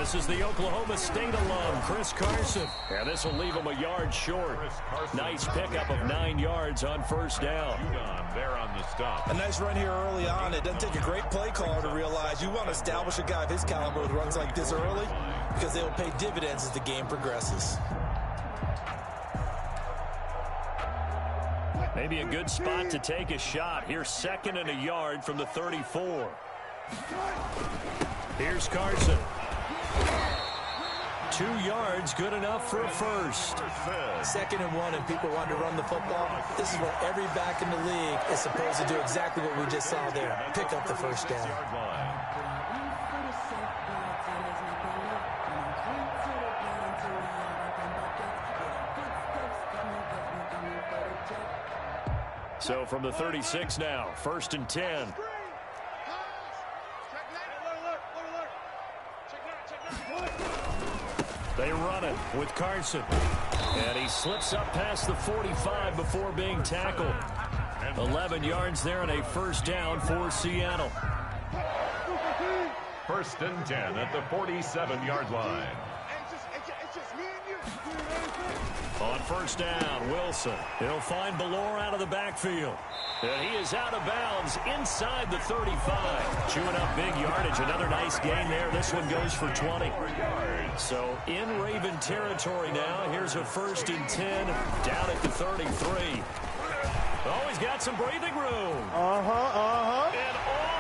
This is the Oklahoma State alum, Chris Carson. And this will leave him a yard short. Nice pickup of 9 yards on first down. There on the stop. A nice run here early on. It doesn't take a great play caller to realize you want to establish a guy of his caliber with runs like this early because they will pay dividends as the game progresses. Maybe a good spot to take a shot. Here's 2nd and a yard from the 34. Here's Carson. 2 yards, good enough for a first. 2nd and 1, and people want to run the football. This is where every back in the league is supposed to do exactly what we just saw there. Pick up the first down. So from the 36 now, 1st and 10. They run it with Carson. And he slips up past the 45 before being tackled. 11 yards there and a first down for Seattle. 1st and 10 at the 47-yard line. On first down, Wilson. He'll find Ballore out of the backfield. And he is out of bounds inside the 35. Chewing up big yardage. Another nice gain there. This one goes for 20. So in Raven territory now. Here's a 1st and 10 down at the 33. Oh, he's got some breathing room. And all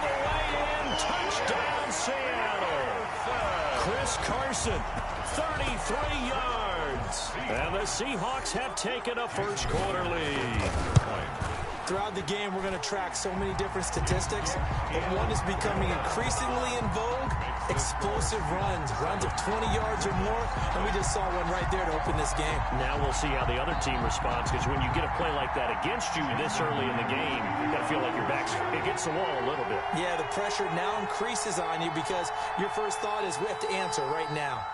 the way in. Touchdown, Seattle. Chris Carson, 33 yards. And the Seahawks have taken a first quarter lead. Throughout the game, we're going to track so many different statistics, but one is becoming increasingly in vogue, explosive runs of 20 yards or more, and we just saw one right there to open this game. Now we'll see how the other team responds, because when you get a play like that against you this early in the game, you've got to feel like your back's against the wall a little bit. Yeah, the pressure now increases on you because your first thought is we have to answer right now.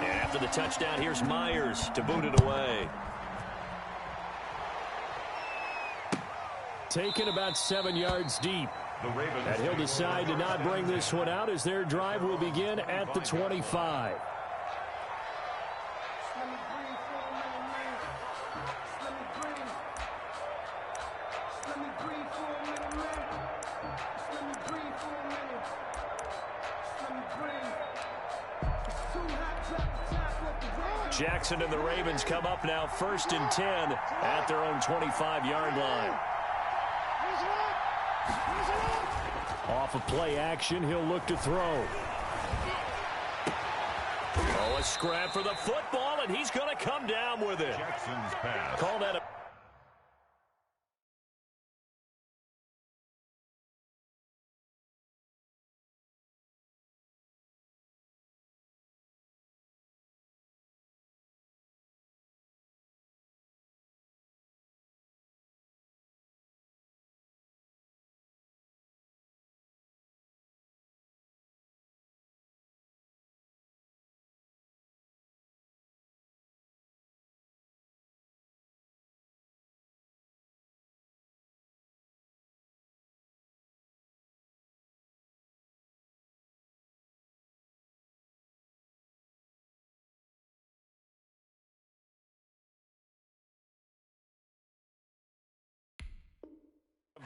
After the touchdown, here's Myers to boot it away. Taken about 7 yards deep. And he'll decide to not bring this one out as their drive will begin at the 25. Jackson and the Ravens come up now 1st and 10 at their own 25-yard line. Off of play action, he'll look to throw. Oh, a scrap for the football, and he's going to come down with it. Jackson's pass. Call that a...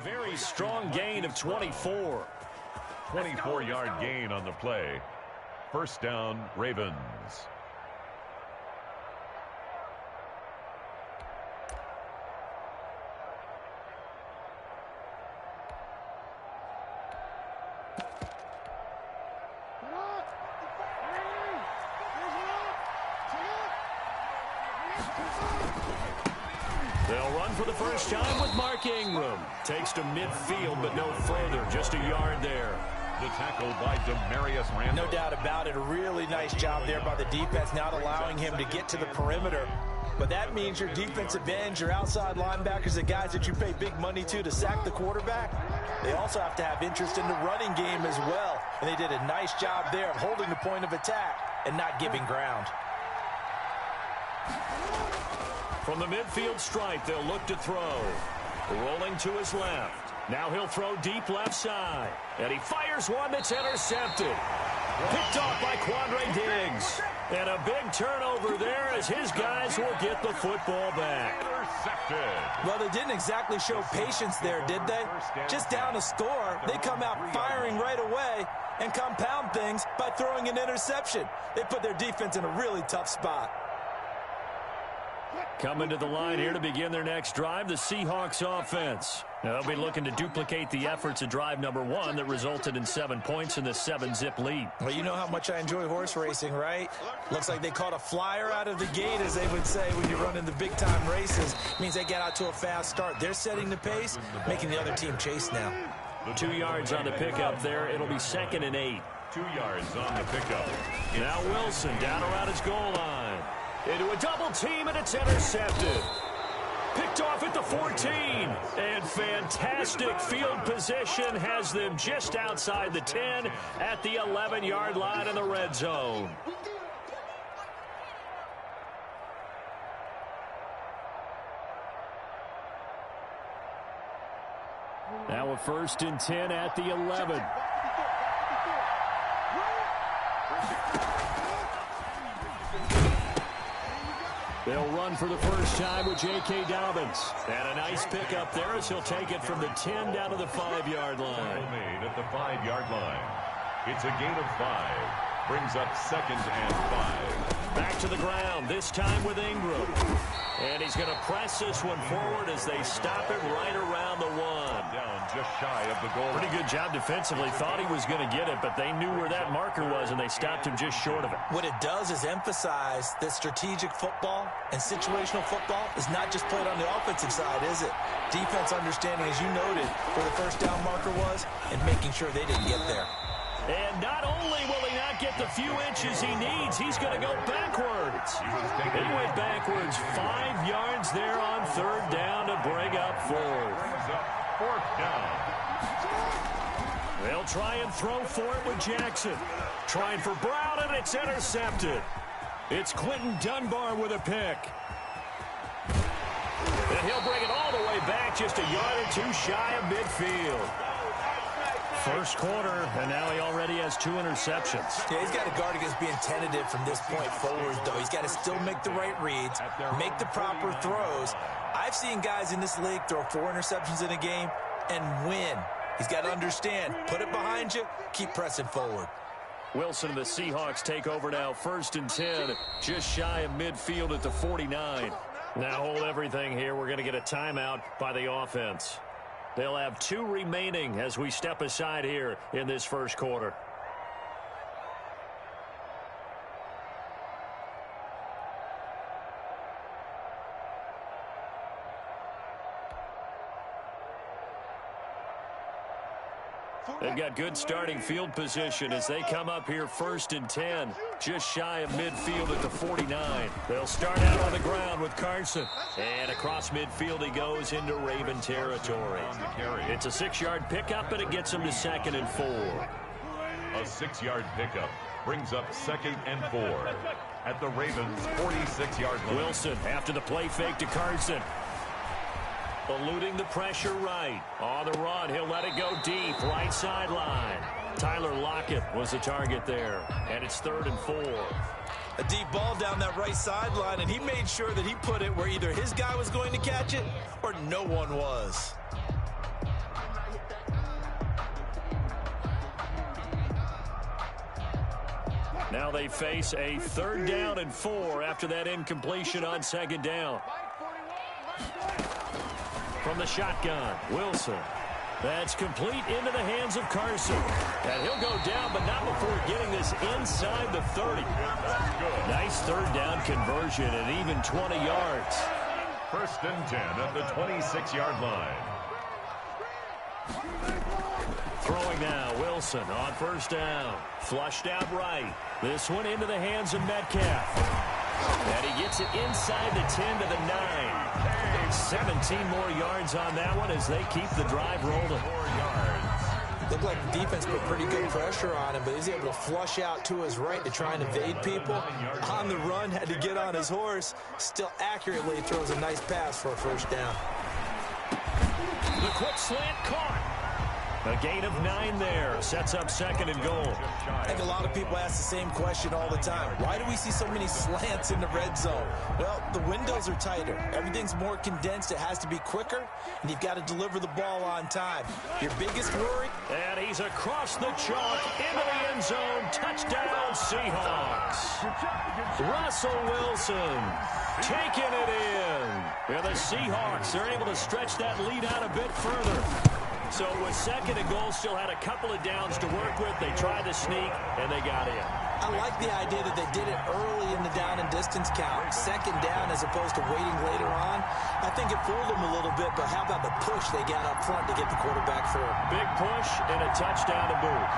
Very strong gain of 24. 24-yard gain on the play. First down, Ravens. They'll run for the first time with Mark Ingram. Takes to midfield, but no further. Just a yard there. The tackle by Demarius Randall. No doubt about it. A really nice job there by the defense, not allowing him to get to the perimeter. But that means your defensive ends, your outside linebackers, the guys that you pay big money to sack the quarterback, they also have to have interest in the running game as well. And they did a nice job there of holding the point of attack and not giving ground. From the midfield stripe, they'll look to throw. Rolling to his left. Now he'll throw deep left side. And he fires one that's intercepted. Picked off by Quandre Diggs. And a big turnover there as his guys will get the football back. Well, they didn't exactly show patience there, did they? Just down a score, they come out firing right away and compound things by throwing an interception. They put their defense in a really tough spot. Coming to the line here to begin their next drive, the Seahawks offense. Now, they'll be looking to duplicate the efforts of drive number 1 that resulted in 7 points in the 7-zip lead. Well, you know how much I enjoy horse racing, right? Looks like they caught a flyer out of the gate, as they would say when you run in the big-time races. Means they get out to a fast start. They're setting the pace, making the other team chase now. 2 yards on the pickup there. It'll be 2nd and 8. 2 yards on the pickup. Now Wilson down around his goal line. Into a double team, and it's intercepted. Picked off at the 14. And fantastic field position has them just outside the 10 at the 11-yard line in the red zone. Now a 1st and 10 at the 11. They'll run for the first time with J.K. Dobbins. And a nice pickup there as he'll take it from the 10 down to the 5-yard line. Made at the 5-yard line. It's a gain of 5. Brings up 2nd and 5. Back to the ground, this time with Ingram. And he's going to press this one forward as they stop it right around the 1. Down just shy of the goal. Pretty good job defensively. Thought he was going to get it, but they knew where that marker was, and they stopped him just short of it. What it does is emphasize that strategic football and situational football is not just played on the offensive side, is it? Defense understanding, as you noted, where the first down marker was and making sure they didn't get there. And not only will he not get the few inches he needs, he's going to go backwards. He went backwards 5 yards there on 3rd down to bring up 4th. 4th down. They'll try and throw for it with Jackson. Trying for Brown, and it's intercepted. It's Quentin Dunbar with a pick. And he'll bring it all the way back, just a yard or 2 shy of midfield. First quarter, and now he already has 2 interceptions. Yeah, he's got to guard against being tentative from this point forward, though. He's got to still make the right reads, make the proper throws. I've seen guys in this league throw 4 interceptions in a game and win. He's got to understand, put it behind you, keep pressing forward. Wilson and the Seahawks take over now, 1st and 10, just shy of midfield at the 49. Now hold everything here. We're going to get a timeout by the offense. They'll have 2 remaining as we step aside here in this first quarter. They've got good starting field position as they come up here 1st and 10, just shy of midfield at the 49. They'll start out on the ground with Carson. And across midfield he goes into Raven territory. It's a 6-yard pickup, and it gets him to 2nd and 4. A 6-yard pickup brings up 2nd and 4 at the Ravens' 46-yard line. Wilson after the play fake to Carson. Eluding the pressure right. On the run, he'll let it go deep, right sideline. Tyler Lockett was the target there, and it's 3rd and 4. A deep ball down that right sideline, and he made sure that he put it where either his guy was going to catch it or no one was. Now they face a 3rd down and 4 after that incompletion on 2nd down. From the shotgun, Wilson. That's complete into the hands of Carson. And he'll go down, but not before getting this inside the 30. Nice 3rd down conversion and even 20 yards. 1st and 10 at the 26-yard line. Throwing now, Wilson on 1st down. Flushed out right. This one into the hands of Metcalf. And he gets it inside the 10 to the 9. 17 more yards on that one as they keep the drive rolling. 4 yards. Looked like the defense put pretty good pressure on him, but he's able to flush out to his right to try and evade people. On the run, had to get on his horse. Still accurately throws a nice pass for a 1st down. The quick slant caught. A gain of 9 there. Sets up 2nd and goal. I think a lot of people ask the same question all the time. Why do we see so many slants in the red zone? Well, the windows are tighter. Everything's more condensed. It has to be quicker, and you've got to deliver the ball on time. Your biggest worry? And he's across the chalk into the end zone. Touchdown, Seahawks. Russell Wilson taking it in. And the Seahawks are able to stretch that lead out a bit further. So with 2nd and goal, still had a couple of downs to work with. They tried to sneak, and they got in. I like the idea that they did it early in the down and distance count. 2nd down as opposed to waiting later on. I think it fooled them a little bit, but how about the push they got up front to get the quarterback through? Big push and a touchdown to boot.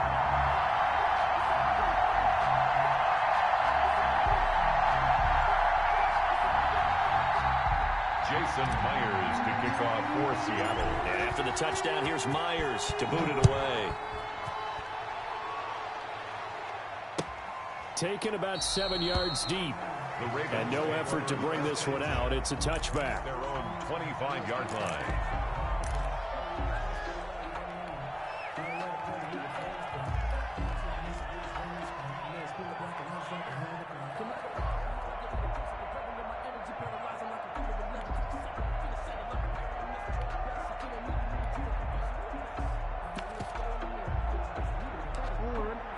Jason Myers to kick off for Seattle. And after the touchdown, here's Myers to boot it away. Taken about 7 yards deep. And no effort to bring this one out. It's a touchback. Their own 25-yard line.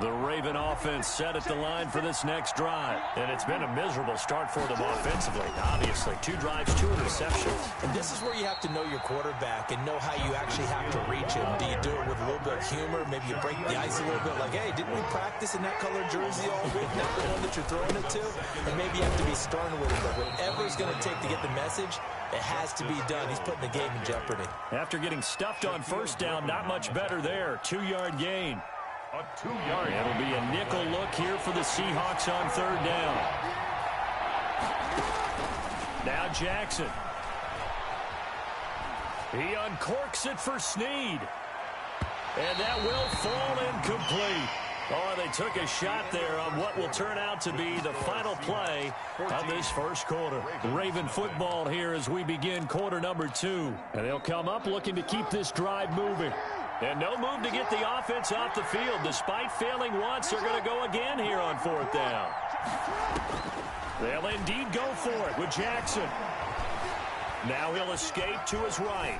The Raven offense set at the line for this next drive. And it's been a miserable start for them offensively. Obviously, 2 drives, 2 interceptions. And this is where you have to know your quarterback and know how you actually have to reach him. Do you do it with a little bit of humor? Maybe you break the ice a little bit like, hey, didn't we practice in that colored jersey all week? Not the one that you're throwing it to? And maybe you have to be stern with him. But whatever it's going to take to get the message, it has to be done. He's putting the game in jeopardy. After getting stuffed on 1st down, not much better there. 2-yard gain. A 2-yard. It'll be a nickel look here for the Seahawks on 3rd down. Now Jackson. He uncorks it for Snead. And that will fall incomplete. Oh, they took a shot there on what will turn out to be the final play of this first quarter. Raven football here as we begin quarter number 2. And they'll come up looking to keep this drive moving. And no move to get the offense off the field. Despite failing once, they're going to go again here on 4th down. They'll indeed go for it with Jackson. Now he'll escape to his right.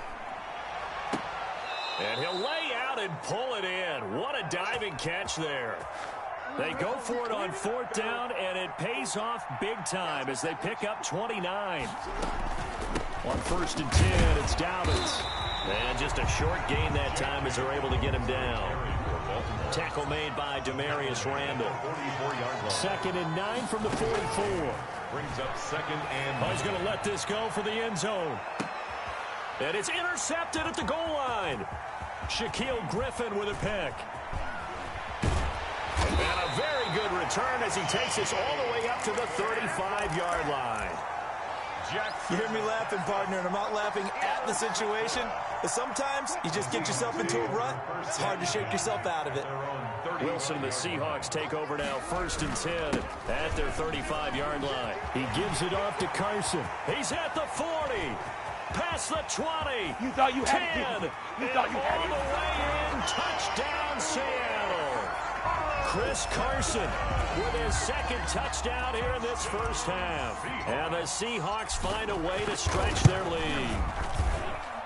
And he'll lay out and pull it in. What a diving catch there. They go for it on 4th down, and it pays off big time as they pick up 29. On 1st and 10, it's Dobbins. And just a short gain that time as they're able to get him down. Tackle made by Demarius Randall. 2nd and 9 from the 44. Brings up 2nd and... He's going to let this go for the end zone. And it's intercepted at the goal line. Shaquille Griffin with a pick. And a very good return as he takes us all the way up to the 35-yard line. You hear me laughing, partner, and I'm not laughing at the situation. But sometimes you just get yourself into a rut. It's hard to shake yourself out of it. Wilson and the Seahawks take over now 1st and 10 at their 35-yard line. He gives it off to Carson. He's at the 40. Past the 20. You thought you 10. had it. You thought you had all it. the way in. Touchdown, Seattle. Chris Carson with his 2nd touchdown here in this first half. And the Seahawks find a way to stretch their lead.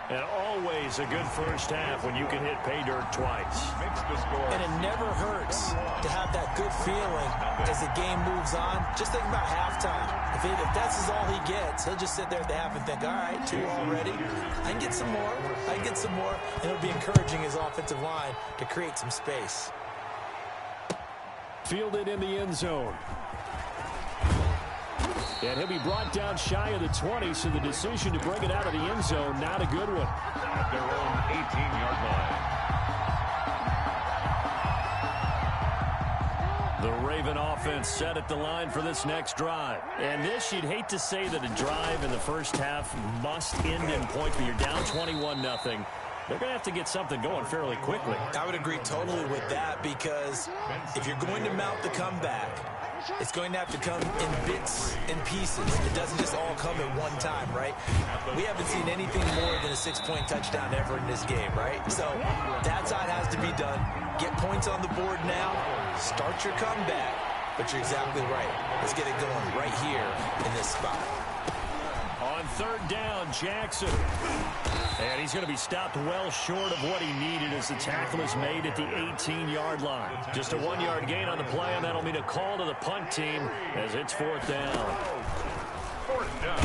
And always a good first half when you can hit pay dirt twice. Makes the score. And it never hurts to have that good feeling as the game moves on. Just think about halftime. If that's all he gets, he'll just sit there at the half and think, all right, 2 already. I can get some more. I can get some more. And it'll be encouraging his offensive line to create some space. Fielded in the end zone. And he'll be brought down shy of the 20, so the decision to bring it out of the end zone, not a good one. At their own 18-yard line. The Raven offense set at the line for this next drive. And this, you'd hate to say that a drive in the first half must end in point, but you're down 21-0. they're going to have to get something going fairly quickly. I would agree totally with that, because if you're going to mount the comeback, it's going to have to come in bits and pieces. It doesn't just all come at one time, right? We haven't seen anything more than a 6-point touchdown ever in this game, right? So that side has to be done. Get points on the board now. Start your comeback. But you're exactly right. Let's get it going right here in this spot. On third down, Jackson. And he's going to be stopped well short of what he needed as the tackle is made at the 18-yard line. Just a 1-yard gain on the play, and that'll mean a call to the punt team as it's fourth down. Fourth down.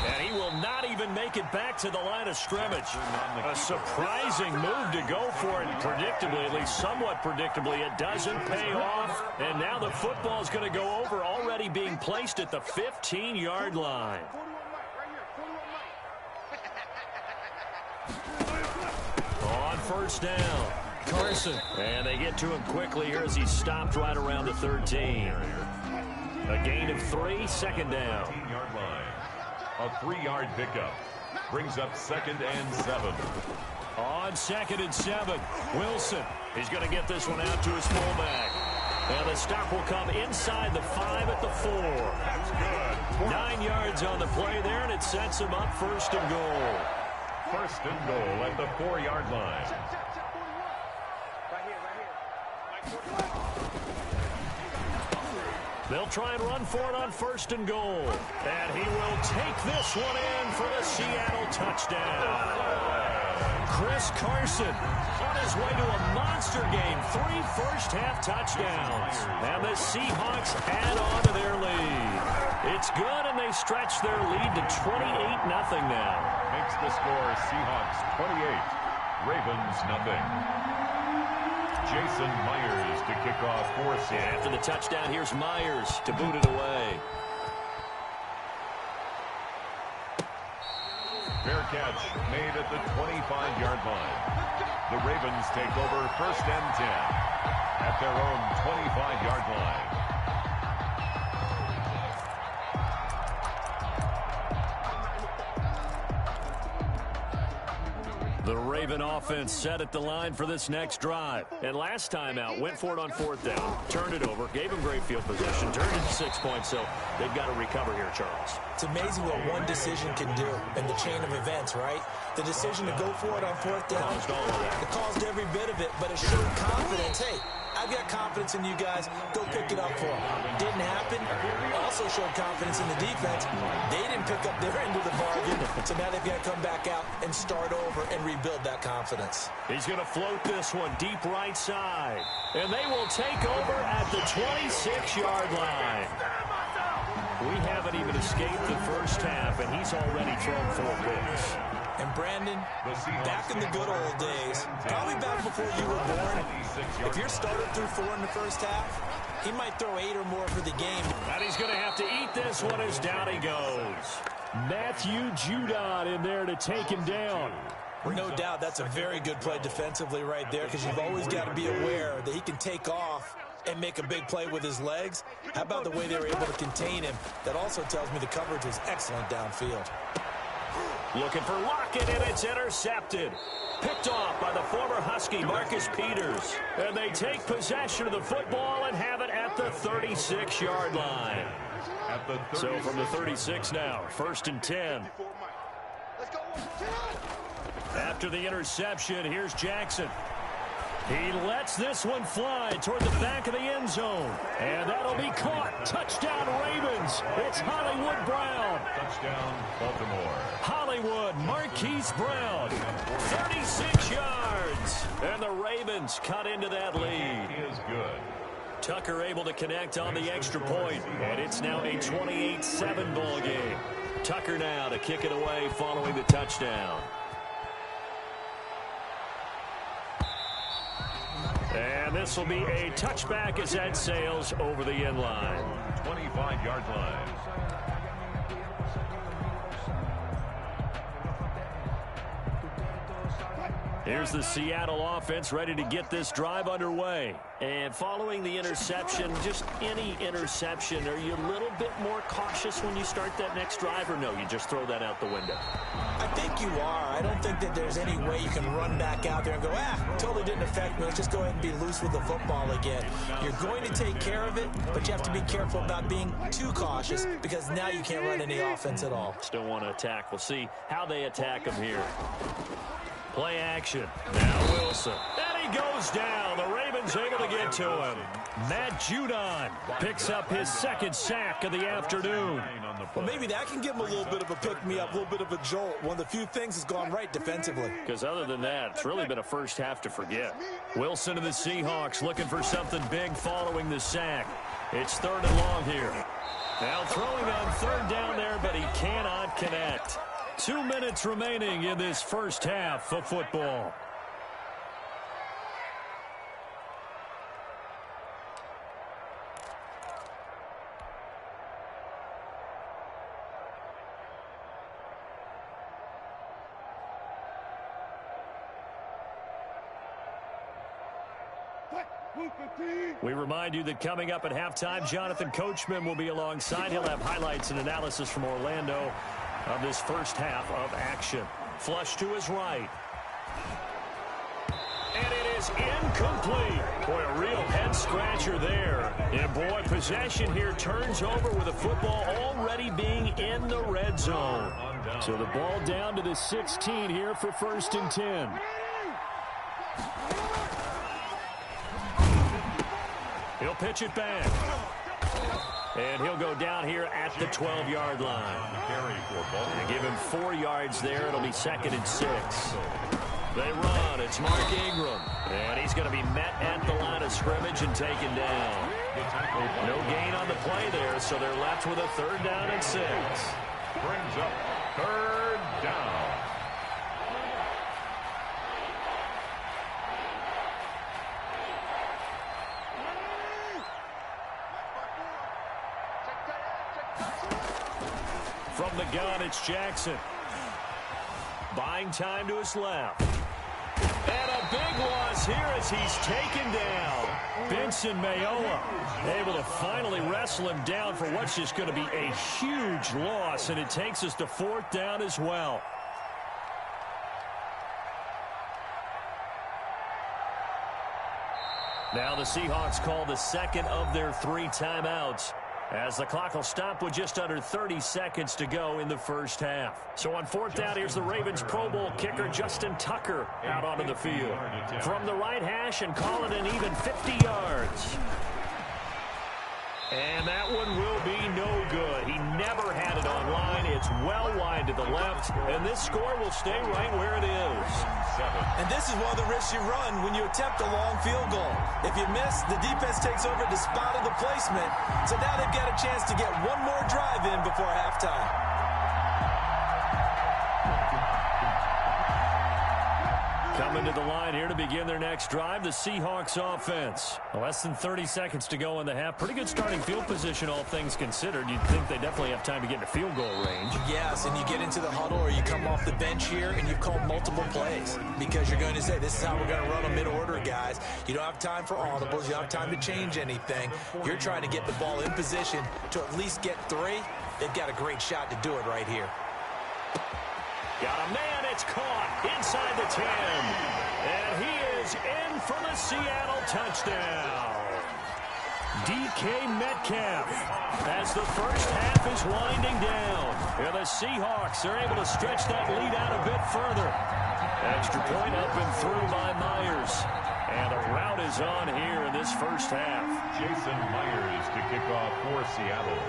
And he will not even make it back to the line of scrimmage. A surprising move to go for it, predictably, at least somewhat predictably. It doesn't pay off, and now the football is going to go over, already being placed at the 15-yard line. On first down, Carson. And they get to him quickly here as he's stopped right around the 13. A gain of 3, second down. 15-yard line. A 3-yard pickup. Brings up 2nd and 7. On 2nd and 7, Wilson. He's going to get this one out to his fullback. And the stop will come inside the 5 at the 4. That's good. 9 yards on the play there, and it sets him up first and goal. First and goal at the 4-yard line. They'll try and run for it on first and goal. And he will take this one in for the Seattle touchdown. Chris Carson on his way to a monster game. 3 first-half touchdowns. And the Seahawks add on to their lead. It's good, and they stretch their lead to 28-0 now. Makes the score Seahawks 28, Ravens nothing. Jason Myers to kick off for Seattle. After the touchdown, here's Myers to boot it away. Fair catch made at the 25-yard line. The Ravens take over 1st and 10 at their own 25-yard line. The Raven offense set at the line for this next drive. And last time out, went for it on 4th down, turned it over, gave him great field position, turned it to 6 points, so they've got to recover here, Charles. It's amazing what one decision can do in the chain of events, right? The decision to go for it on 4th down, it caused every bit of it, but it showed confidence. Hey, I've got confidence in you guys. Go pick it up for them. Didn't happen. Also showed confidence in the defense. They didn't pick up their end of the bargain, so now they've got to come back out and start over and rebuild that confidence. He's going to float this one deep right side, and they will take over at the 26-yard line. We haven't even escaped the first half, and he's already thrown 4 picks. And Brandon, back in the good old days, probably back before you were born, if your starter threw 4 in the first half, he might throw 8 or more for the game. And he's going to have to eat this one as down he goes. Matthew Judon in there to take him down. No doubt that's a very good play defensively right there, because you've always got to be aware that he can take off and make a big play with his legs. How about the way they were able to contain him? That also tells me the coverage was excellent downfield. Looking for Lockett, and it's intercepted. Picked off by the former Husky, Marcus Peters. And they take possession of the football and have it at the 36-yard line. So from the 36 now, 1st and 10. After the interception, here's Jackson. He lets this one fly toward the back of the end zone. And that'll be caught. Touchdown, Ravens. It's Hollywood Brown. Touchdown, Baltimore. Hollywood, Marquise Brown. 36 yards. And the Ravens cut into that lead. He is good. Tucker able to connect on the extra point. And it's now a 28-7 ball game. Tucker now to kick it away following the touchdown. And this will be a touchback as that sails over the end line. 25-yard line. Here's the Seattle offense ready to get this drive underway. And following the interception, just any interception, are you a little bit more cautious when you start that next drive, or no, you just throw that out the window? I think you are. I don't think that there's any way you can run back out there and go, totally didn't affect me. Let's just go ahead and be loose with the football again. You're going to take care of it, but you have to be careful about being too cautious because now you can't run any offense at all. Still want to attack. We'll see how they attack him here. Play action. Now Wilson. And he goes down. The Ravens able to get to him. Matt Judon picks up his second sack of the afternoon. Well, maybe that can give him a little bit of a pick-me-up, a little bit of a jolt. One of the few things has gone right defensively. Because other than that, it's really been a first half to forget. Wilson and the Seahawks looking for something big following the sack. It's 3rd and long here. Now throwing on 3rd down there, but he cannot connect. 2 minutes remaining in this first half of football. We remind you that coming up at halftime, Jonathan Coachman will be alongside. He'll have highlights and analysis from Orlando of this first half of action. Flush to his right. And it is incomplete. Boy, a real head-scratcher there. And, boy, possession here turns over with the football already being in the red zone. So the ball down to the 16 here for 1st and 10. He'll pitch it back. And he'll go down here at the 12-yard line. They give him 4 yards there. It'll be 2nd and 6. They run. It's Mark Ingram. And he's going to be met at the line of scrimmage and taken down. No gain on the play there, so they're left with a 3rd down and 6. Brings up 3rd down. From the gun, it's Jackson. Buying time to his left. And a big loss here as he's taken down. Benson Mayowa able to finally wrestle him down for what's just going to be a huge loss, and it takes us to 4th down as well. Now the Seahawks call the 2nd of their 3 timeouts, as the clock will stop with just under 30 seconds to go in the first half. So on 4th down, here's the Ravens Pro Bowl kicker Justin Tucker out onto the field. From the right hash and call it an even 50 yards. And that one will be no good. He never had it on line. It's well wide to the left, and this score will stay right where it is. And this is one of the risks you run when you attempt a long field goal. If you miss, the defense takes over the spot of the placement. So now they've got a chance to get one more drive in before halftime. Coming to the line here to begin their next drive, the Seahawks offense. Less than 30 seconds to go in the half. Pretty good starting field position, all things considered. You'd think they definitely have time to get into field goal range. Yes, and you get into the huddle or you come off the bench here and you've called multiple plays because you're going to say, this is how we're going to run a mid-order, guys. You don't have time for audibles. You don't have time to change anything. You're trying to get the ball in position to at least get 3. They've got a great shot to do it right here. Got a man, it's caught inside the 10. And he is in for the Seattle touchdown. DK Metcalf as the first half is winding down. And the Seahawks are able to stretch that lead out a bit further. Extra point up and through by Myers. And the route is on here in this first half. Jason Myers to kick off for Seattle.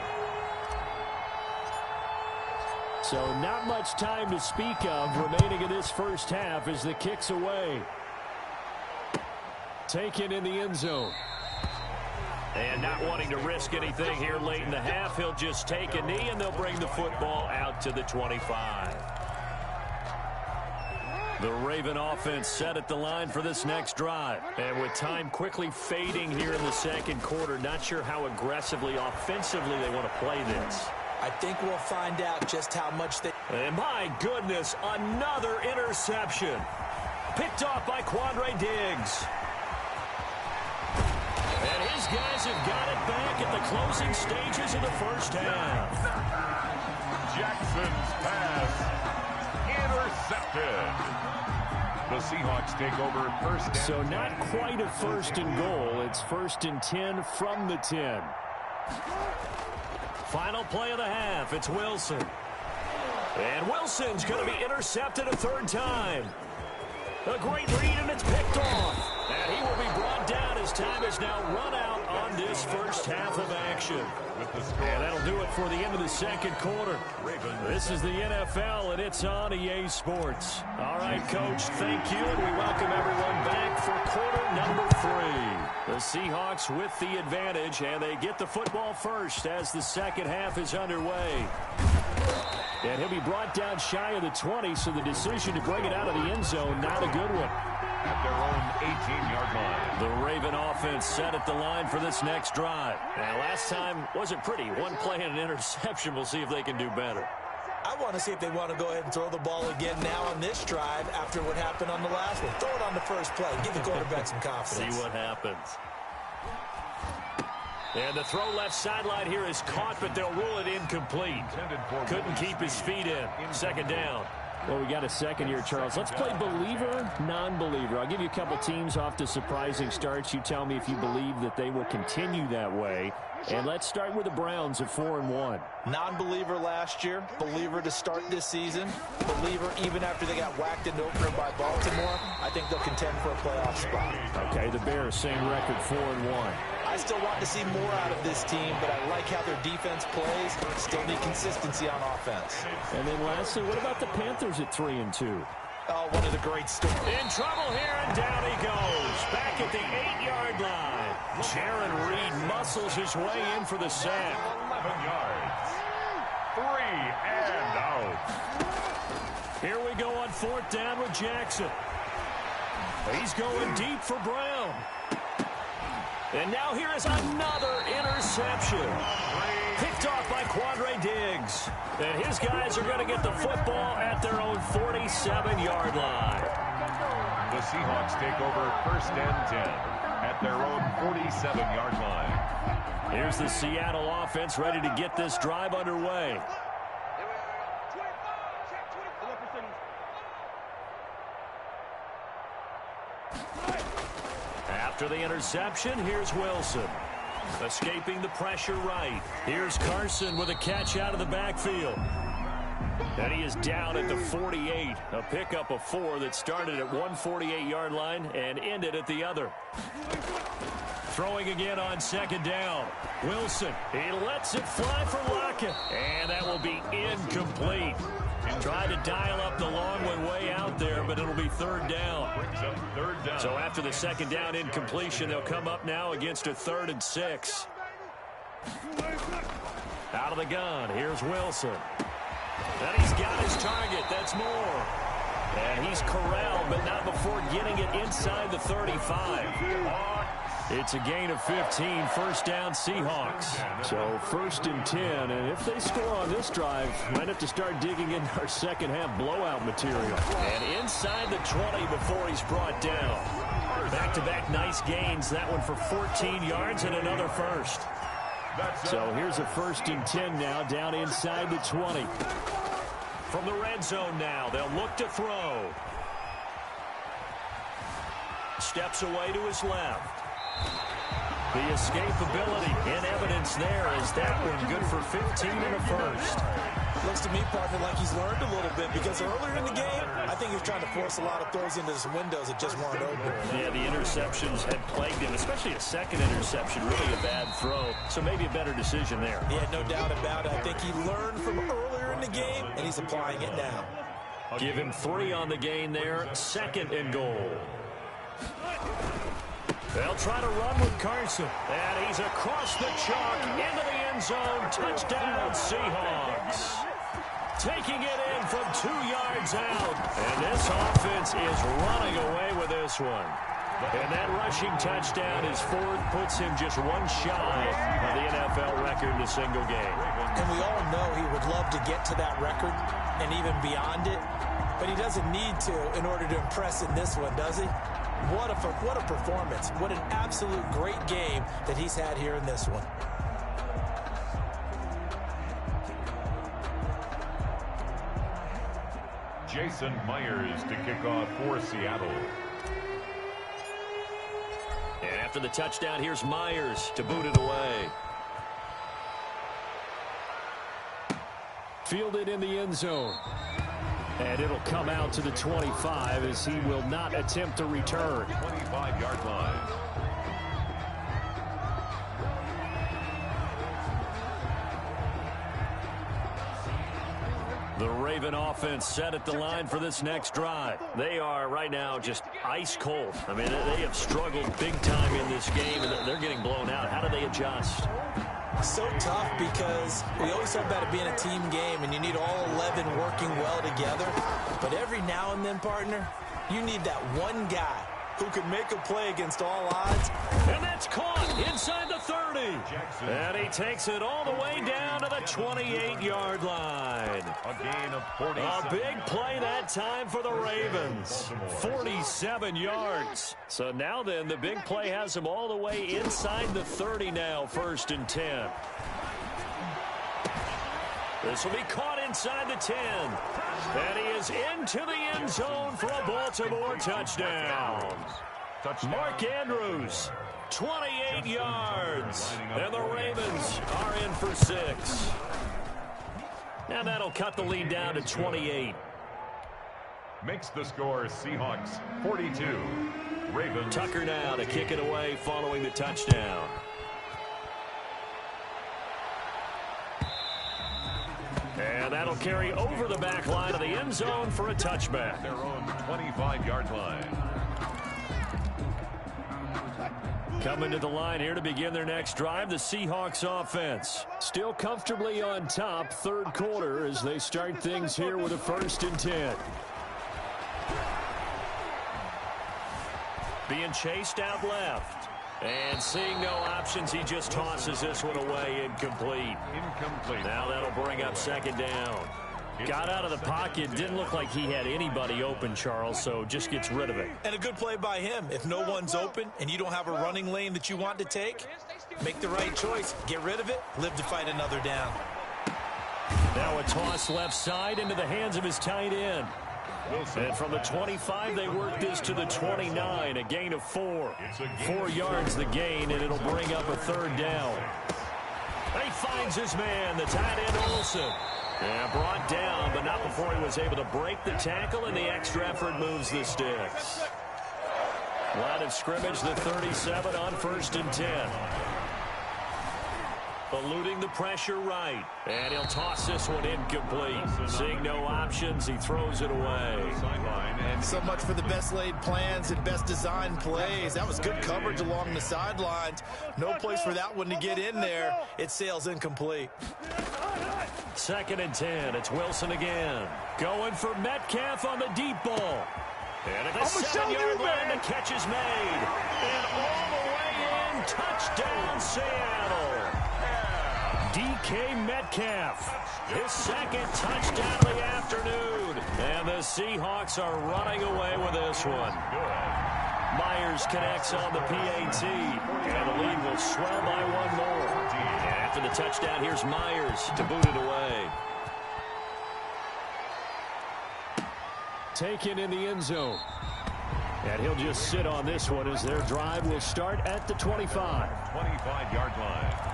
So not much time to speak of remaining in this first half as the kick's away. Taken in the end zone. And not wanting to risk anything here late in the half, he'll just take a knee and they'll bring the football out to the 25. The Raven offense set at the line for this next drive. And with time quickly fading here in the second quarter, not sure how aggressively, offensively they want to play this. I think we'll find out just how much they... And my goodness, another interception. Picked off by Quandre Diggs. And his guys have got it back at the closing stages of the first half. Jackson's pass intercepted. The Seahawks take over first and So not quite a first and goal. It's first and 10 from the 10. Final play of the half. It's Wilson. And Wilson's going to be intercepted a third time. A great read, and it's picked off. And he will be brought down as time is now run out on this first half of action. And that'll do it for the end of the second quarter. This is the NFL, and it's on EA Sports. All right, Coach, thank you, and we welcome everyone back for quarter number 3. The Seahawks with the advantage, and they get the football first as the second half is underway. And he'll be brought down shy of the 20, so the decision to bring it out of the end zone, not a good one. at their own 18-yard line. The Raven offense set at the line for this next drive. Now, last time wasn't pretty. One play and an interception. We'll see if they can do better. I want to see if they want to go ahead and throw the ball again now on this drive after what happened on the last one. Throw it on the first play. Give the quarterback some confidence. See what happens. And the throw left sideline here is caught, but they'll rule it incomplete. Couldn't keep his feet in. Second down. Well, we got a second here, Charles. Let's play believer, non-believer. I'll give you a couple teams off to surprising starts. You tell me if you believe that they will continue that way. And let's start with the Browns at 4-1. Non-believer last year, believer to start this season, believer even after they got whacked in opener by Baltimore. I think they'll contend for a playoff spot. Okay, the Bears, same record, 4-1. I still want to see more out of this team, but I like how their defense plays. Still need consistency on offense. And then lastly, what about the Panthers at 3-2? Oh, one of the great stories. In trouble here, and down he goes. Back at the 8-yard line. Jaron Reed muscles his way in for the sack. 11 yards. 3 and out. Here we go on fourth down with Jackson. He's going deep for Brown. And now here is another interception. Picked off by Quandre Diggs. And his guys are going to get the football at their own 47-yard line. The Seahawks take over first and 10 at their own 47-yard line. Here's the Seattle offense ready to get this drive underway. After the interception, here's Wilson. Escaping the pressure right. Here's Carson with a catch out of the backfield. And he is down at the 48. A pickup of 4 that started at one 48-yard line and ended at the other. Throwing again on second down. Wilson, he lets it fly for Lockett. And that will be incomplete. Tried to dial up the long one way out there, but it'll be third down. So after the second down incompletion, they'll come up now against a 3rd and 6. Out of the gun, here's Wilson. And he's got his target, that's Moore. And he's corralled, but not before getting it inside the 35. It's a gain of 15, first down Seahawks. So first and 10, and if they score on this drive, might have to start digging into our second half blowout material. And inside the 20 before he's brought down. Back-to-back nice gains, that one for 14 yards and another first. So here's a first and 10 now, down inside the 20. From the red zone now, they'll look to throw. Steps away to his left. The escapability in evidence there is that one good for 15 and a first. Looks to me, partner, like he's learned a little bit because earlier in the game, I think he was trying to force a lot of throws into some windows that just weren't open. Yeah, the interceptions had plagued him, especially a second interception, really a bad throw. So maybe a better decision there. Yeah, no doubt about it. I think he learned from earlier in the game, and he's applying it now. Give him 3 on the gain there, 2nd and goal. They'll try to run with Carson. And he's across the chalk into the end zone. Touchdown, Seahawks. Taking it in from 2 yards out. And this offense is running away with this one. And that rushing touchdown is 4th, puts him just 1 shy of the NFL record in a single game. And we all know he would love to get to that record and even beyond it. but he doesn't need to in order to impress in this one, does he? What a performance. What an absolute great game that he's had here in this one. Jason Myers to kick off for Seattle. And after the touchdown, here's Myers to boot it away. Fielded in the end zone. And it'll come out to the 25 as he will not attempt a return. 25-yard line. The Raven offense set at the line for this next drive. They are right now just ice cold. I mean, they have struggled big time in this game, and they're getting blown out. How do they adjust? So tough because we always talk about it being a team game, and you need all 11 working well together. But every now and then, partner, you need that one guy who can make a play against all odds. And that's caught inside the 30. And he takes it all the way down to the 28-yard line. A gain of 47. A big play that time for the Ravens. 47 yards. So now then, the big play has him all the way inside the 30 now, 1st and 10. This will be caught inside the 10. And he is into the end zone for a Baltimore touchdown. Mark Andrews, 28 yards. And the Ravens are in for 6. Now that'll cut the lead down to 28. Makes the score Seahawks 42. Ravens. Tucker now to kick it away following the touchdown. And that'll carry over the back line of the end zone for a touchback. Their own 25-yard line. Coming to the line here to begin their next drive, the Seahawks offense. Still comfortably on top, 3rd quarter, as they start things here with a 1st and 10. Being chased out left. And seeing no options, he just tosses this one away, incomplete. Now that'll bring up 2nd down. Got out of the pocket, didn't look like he had anybody open, Charles, so just gets rid of it. And a good play by him. If no one's open and you don't have a running lane that you want to take, make the right choice. Get rid of it, live to fight another down. Now a toss left side into the hands of his tight end. And from the 25, they work this to the 29, a gain of 4. 4 yards the gain, and it'll bring up a 3rd down. He finds his man, the tight end Olsen. And brought down, but not before he was able to break the tackle, and the extra effort moves the sticks. Line of scrimmage, the 37 on 1st and 10. Eluding the pressure right. And he'll toss this one incomplete. Seeing no options, he throws it away. So much for the best laid plans and best designed plays. That was good coverage along the sidelines. No place for that one to get in there. It sails incomplete. 2nd and 10. It's Wilson again. Going for Metcalf on the deep ball. And at the 7-yard line, the catch is made. And all the way in, touchdown Seattle. DK Metcalf, his 2nd touchdown of the afternoon. And the Seahawks are running away with this one. Myers connects on the PAT. And the lead will swell by 1 more. And after the touchdown, here's Myers to boot it away. Taken in the end zone. And he'll just sit on this one as their drive will start at the 25. 25-yard line.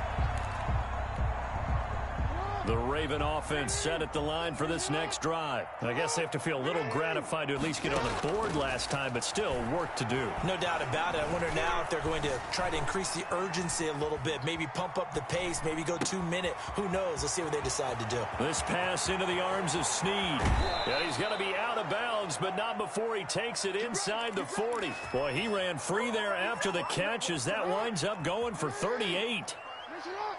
The Raven offense set at the line for this next drive. I guess they have to feel a little gratified to at least get on the board last time, but still work to do. No doubt about it. I wonder now if they're going to try to increase the urgency a little bit, maybe pump up the pace, maybe go 2-minute. Who knows? Let's see what they decide to do. This pass into the arms of Snead. Yeah, he's going to be out of bounds, but not before he takes it inside the 40. Boy, he ran free there after the catch as that winds up going for 38.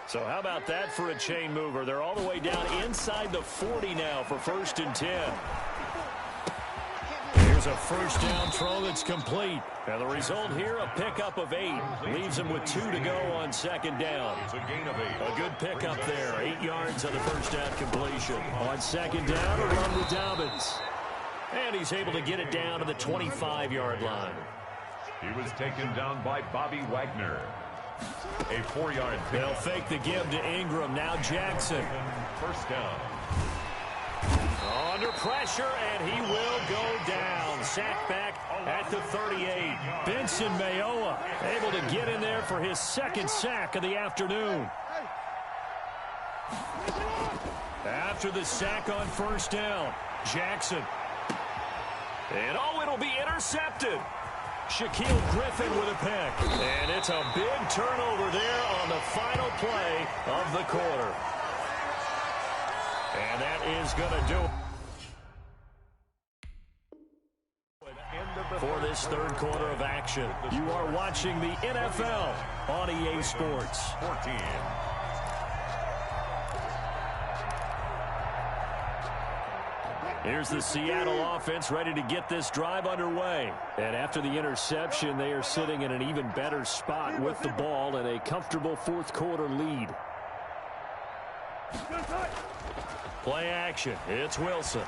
So how about that for a chain mover? They're all the way down inside the 40 now for 1st and 10. Here's a 1st down throw that's complete. And the result here, a pickup of 8. Leaves him with 2 to go on 2nd down. It's a gain of 8. A good pickup there. 8 yards on the 1st down completion. On 2nd down, a run with Dobbins. And he's able to get it down to the 25-yard line. He was taken down by Bobby Wagner. A 4-yard pick. They'll fake the give to Ingram. Now Jackson. First down. Under pressure, and he will go down. Sack back at the 38. Benson Mayowa able to get in there for his second sack of the afternoon. After the sack on first down, Jackson. And it'll be intercepted. Shaquille Griffin with a pick. And it's a big turnover there on the final play of the quarter. And that is going to do it for this third quarter of action. You are watching the NFL on EA Sports. 14. Here's the Seattle offense ready to get this drive underway. And after the interception, they are sitting in an even better spot with the ball and a comfortable fourth quarter lead. Play action. It's Wilson.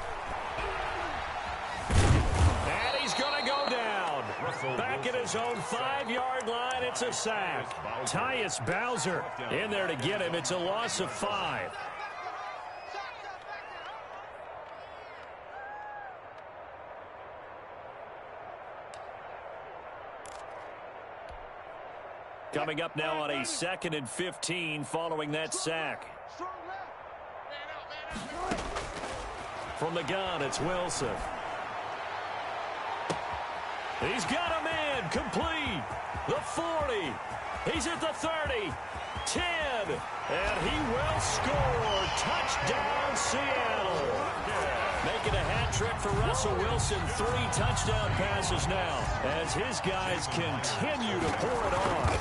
And he's going to go down. Back at his own 5-yard line, it's a sack. Tyus Bowser in there to get him. It's a loss of 5. Coming up now on a 2nd and 15 following that sack. From the gun, it's Wilson. He's got a man complete. The 40. He's at the 30. 10. And he will score. Touchdown, Seattle. Making a hat trick for Russell Wilson. 3 touchdown passes now as his guys continue to pour it on.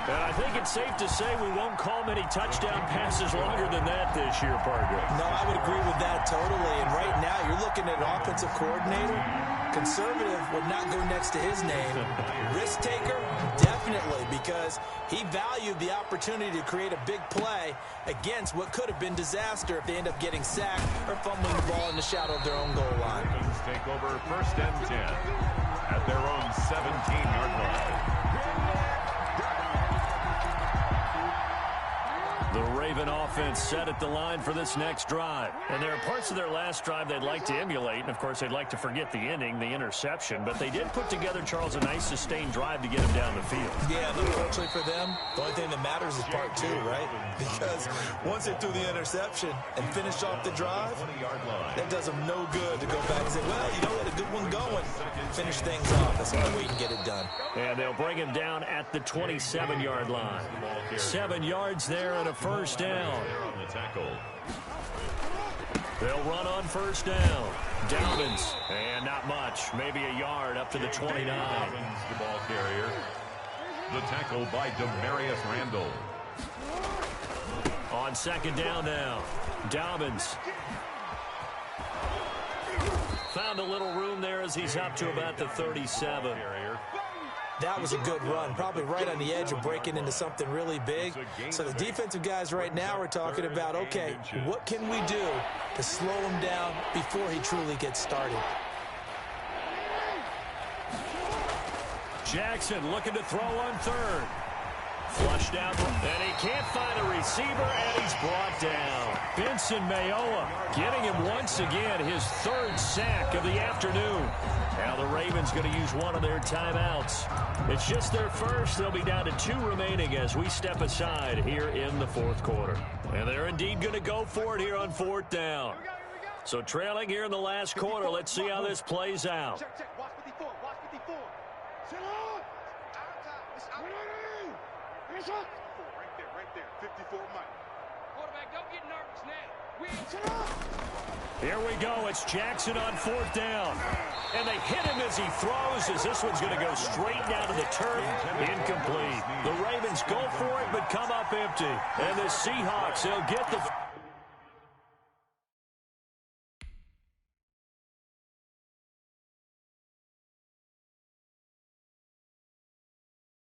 And I think it's safe to say we won't call many touchdown passes longer than that this year, partner. No, I would agree with that totally. And right now, you're looking at an offensive coordinator. Conservative would not go next to his name. Risk taker, definitely, because he valued the opportunity to create a big play against what could have been disaster if they end up getting sacked or fumbling the ball in the shadow of their own goal line. Take over first and 10 at their own 17-yard line. The Raven offense set at the line for this next drive. And there are parts of their last drive they'd like to emulate. And, of course, they'd like to forget the ending, the interception. But they did put together, Charles, a nice sustained drive to get him down the field. Yeah, and unfortunately for them, the only thing that matters is part 2, right? Because once they threw the interception and finished off the drive, that does them no good to go back and say, well, you know what, a good one going. Finish things off. That's the only way you can get it done. And they'll bring him down at the 27-yard line. 7 yards there and a first down. They'll run on first down. Dobbins, and not much. Maybe a yard up to the 29. Dobbins, the ball carrier. The tackle by Demarius Randall. On second down now. Dobbins. Found a little room there as he's up to about the 37. That was a good run, probably right on the edge of breaking into something really big. So the defensive guys right now are talking about, okay, what can we do to slow him down before he truly gets started? Jackson looking to throw on third. Flushed out, and he can't find a receiver, and he's brought down. Benson Mayowa getting him once again, his 3rd sack of the afternoon. Now the Ravens going to use one of their timeouts. It's just their first. They'll be down to 2 remaining as we step aside here in the 4th quarter. And they're indeed going to go for it here on 4th down. So trailing here in the last quarter, let's see how this plays out. Watch 54. Watch 54. Sit up. Right there. 54 Mike. Quarterback, don't get nervous now. Sit up. Here we go. It's Jackson on 4th down. And they hit him as he throws, as this one's going to go straight down to the turf. Incomplete. The Ravens go for it, but come up empty. And the Seahawks, they'll get the...